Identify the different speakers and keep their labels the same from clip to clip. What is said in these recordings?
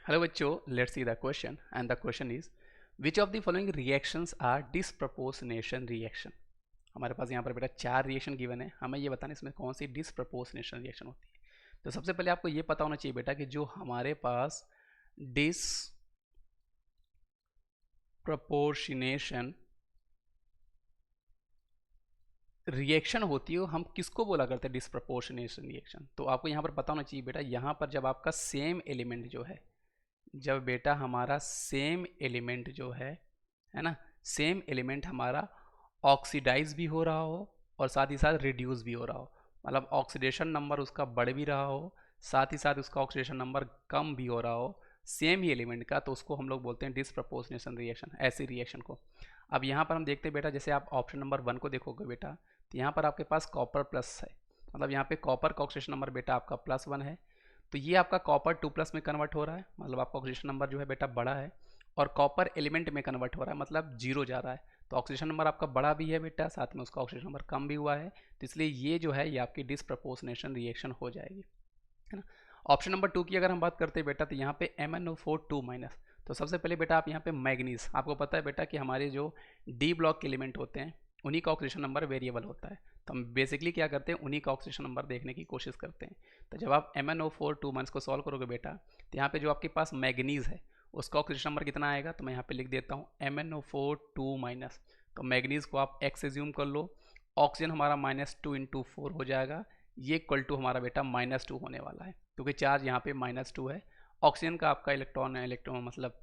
Speaker 1: Hello बच्चों, let's see the question and the question is which of the following reactions are disproportionation reaction। हमारे पास यहाँ पर बेटा 4 reaction given है, हमें ये बताना इसमें कौन सी डिसप्रपोर्शनेशन रिएक्शन होती है। तो सबसे पहले आपको ये पता होना चाहिए बेटा कि जो हमारे पास डिसप्रपोर्शनेशन रिएक्शन होती है हम किसको बोला करते हैं डिसप्रपोर्शनेशन रिएक्शन। तो आपको यहाँ पर पता होना चाहिए बेटा, यहाँ पर जब आपका सेम एलिमेंट जो है, जब बेटा हमारा सेम एलिमेंट जो है ना, सेम एलिमेंट हमारा ऑक्सीडाइज भी हो रहा हो और साथ ही साथ रिड्यूस भी हो रहा हो, मतलब ऑक्सीडेशन नंबर उसका बढ़ भी रहा हो, साथ ही साथ उसका ऑक्सीडेशन नंबर कम भी हो रहा हो, सेम ही एलिमेंट का, तो उसको हम लोग बोलते हैं डिसप्रपोर्शनेशन रिएक्शन, ऐसी रिएक्शन को। अब यहाँ पर हम देखते हैं बेटा, जैसे आप ऑप्शन नंबर 1 को देखोगे बेटा, तो यहाँ पर आपके पास कॉपर प्लस है, मतलब यहाँ पे कॉपर का ऑक्सीडेशन नंबर बेटा आपका +1 है, तो ये आपका कॉपर 2+ में कन्वर्ट हो रहा है, मतलब आपका ऑक्सीडेशन नंबर जो है बेटा बड़ा है, और कॉपर एलिमेंट में कन्वर्ट हो रहा है, मतलब 0 जा रहा है, तो ऑक्सीडेशन नंबर आपका बड़ा भी है बेटा, साथ में उसका ऑक्सीडेशन नंबर कम भी हुआ है, तो इसलिए ये जो है ये आपकी डिसप्रपोर्शनेशन रिएक्शन हो जाएगी, है ना। ऑप्शन नंबर 2 की अगर हम बात करते हैं बेटा, तो यहाँ पे MnO4 2-, तो सबसे पहले बेटा आप यहाँ पे मैग्नीज, आपको पता है बेटा कि हमारे जो डी ब्लॉक के एलिमेंट होते हैं उन्हीं का ऑक्सीडेशन नंबर वेरिएबल होता है, तो हम बेसिकली क्या करते हैं, उन्हीं का ऑक्सीडेशन नंबर देखने की कोशिश करते हैं। तो जब आप MnO4 2- को सॉल्व करोगे बेटा, तो यहाँ पे जो आपके पास मैग्नीज है उसका ऑक्सीडेशन नंबर कितना आएगा, तो मैं यहाँ पे लिख देता हूँ MnO4 2-, तो मैग्नीज को आप x एज्यूम कर लो, ऑक्सीजन हमारा -2 × 4 हो जाएगा, ये इक्वल टू हमारा बेटा -2 होने वाला है, क्योंकि चार्ज यहाँ पे -2 है। ऑक्सीजन का आपका इलेक्ट्रॉन मतलब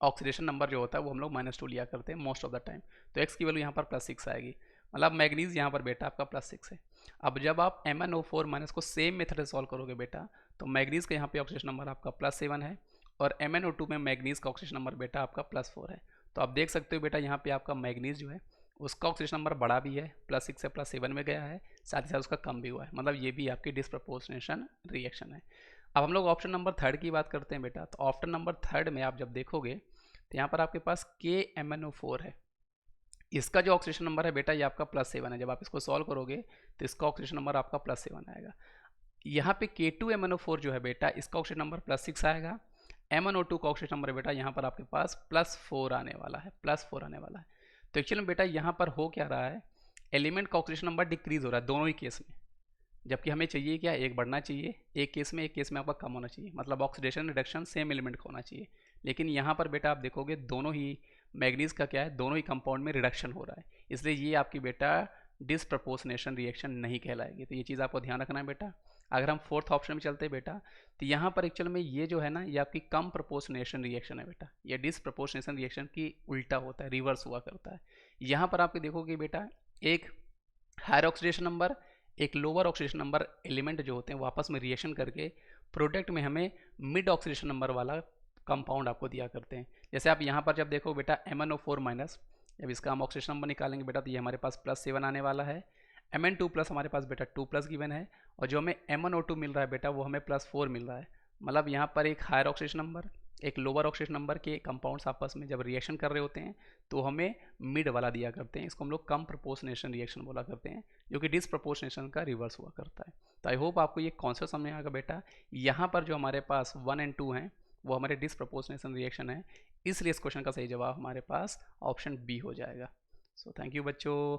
Speaker 1: ऑक्सीडेशन नंबर जो होता है वो हम लोग -2 लिया करते हैं मोस्ट ऑफ द टाइम, तो x की वैल्यू यहाँ पर +6 आएगी, मतलब मैग्नीज यहाँ पर बेटा आपका +6 है। अब जब आप MnO4- को सेम मेथड से सॉल्व करोगे बेटा, तो मैग्नीज का यहाँ पे ऑक्सीडेशन नंबर आपका +7 है, और MnO2 में मैग्नीज का ऑक्सीडेशन नंबर बेटा आपका +4 है। तो आप देख सकते हो बेटा यहाँ पे आपका मैग्नीज जो है उसका ऑक्सीडेशन नंबर बड़ा भी है, +6 से +7 में गया है, साथ ही साथ उसका कम भी हुआ है, मतलब ये भी आपकी डिसप्रपोर्शनेशन रिएक्शन है। अब हम लोग ऑप्शन नंबर 3 की बात करते हैं बेटा, तो ऑप्शन नंबर 3 में आप जब देखोगे तो यहाँ पर आपके पास KMnO4 है, इसका जो ऑक्सीडेशन नंबर है बेटा ये आपका +7 है, जब आप इसको सॉल्व करोगे तो इसका ऑक्सीडेशन नंबर आपका +7 आएगा। यहाँ पे K2MnO4 जो है बेटा इसका ऑक्सीडेशन नंबर +6 आएगा, MnO2 का ऑक्सीडेशन नंबर बेटा यहाँ पर आपके पास +4 आने वाला है, +4 आने वाला है। तो एक्चुअली में बेटा यहाँ पर हो क्या रहा है, एलिमेंट का ऑक्सीडेशन नंबर डिक्रीज हो रहा है दोनों ही केस में, जबकि हमें चाहिए क्या, एक बढ़ना चाहिए, एक केस में आपका कम होना चाहिए, मतलब ऑक्सीडेशन रिडक्शन सेम एलिमेंट का होना चाहिए। लेकिन यहाँ पर बेटा आप देखोगे दोनों ही मैग्नीज का क्या है, दोनों ही कंपाउंड में रिडक्शन हो रहा है, इसलिए ये आपकी बेटा डिसप्रपोर्शनेशन रिएक्शन नहीं कहलाएगी। तो ये चीज़ आपको ध्यान रखना है बेटा। अगर हम 4th ऑप्शन में चलते हैं बेटा, तो यहाँ पर एक्चुअल में ये जो है ना ये आपकी कम प्रपोर्शनेशन रिएक्शन है बेटा, ये डिसप्रपोर्शनेशन रिएक्शन की उल्टा होता है, रिवर्स हुआ करता है। यहाँ पर आप देखोगे बेटा एक हायर ऑक्सीडेशन नंबर, एक लोअर ऑक्सीडेशन नंबर एलिमेंट जो होते हैं वो आपस में रिएक्शन करके प्रोडक्ट में हमें मिड ऑक्सीडेशन नंबर वाला कंपाउंड आपको दिया करते हैं। जैसे आप यहाँ पर जब देखो बेटा MnO4-, जब इसका हम ऑक्सीडेशन नंबर निकालेंगे बेटा तो ये हमारे पास +7 आने वाला है, Mn2+ हमारे पास बेटा 2+ गिवन है, और जो हमें MnO2 मिल रहा है बेटा वो हमें +4 मिल रहा है, मतलब यहाँ पर एक हायर ऑक्सीडेशन नंबर एक लोअर ऑक्सीडेशन नंबर के कंपाउंड्स आपस में जब रिएक्शन कर रहे होते हैं तो हमें मिड वाला दिया करते हैं, इसको हम लोग कम प्रपोर्शनेशन रिएक्शन बोला करते हैं, जो कि डिसप्रपोर्शनेशन का रिवर्स हुआ करता है। तो आई होप आपको ये कॉन्सेप्ट समझ में आएगा बेटा। यहाँ पर जो हमारे पास 1 और 2 हैं वो हमारे डिसप्रपोर्शनेशन रिएक्शन है, इसलिए इस क्वेश्चन का सही जवाब हमारे पास ऑप्शन बी हो जाएगा। सो थैंक यू बच्चों।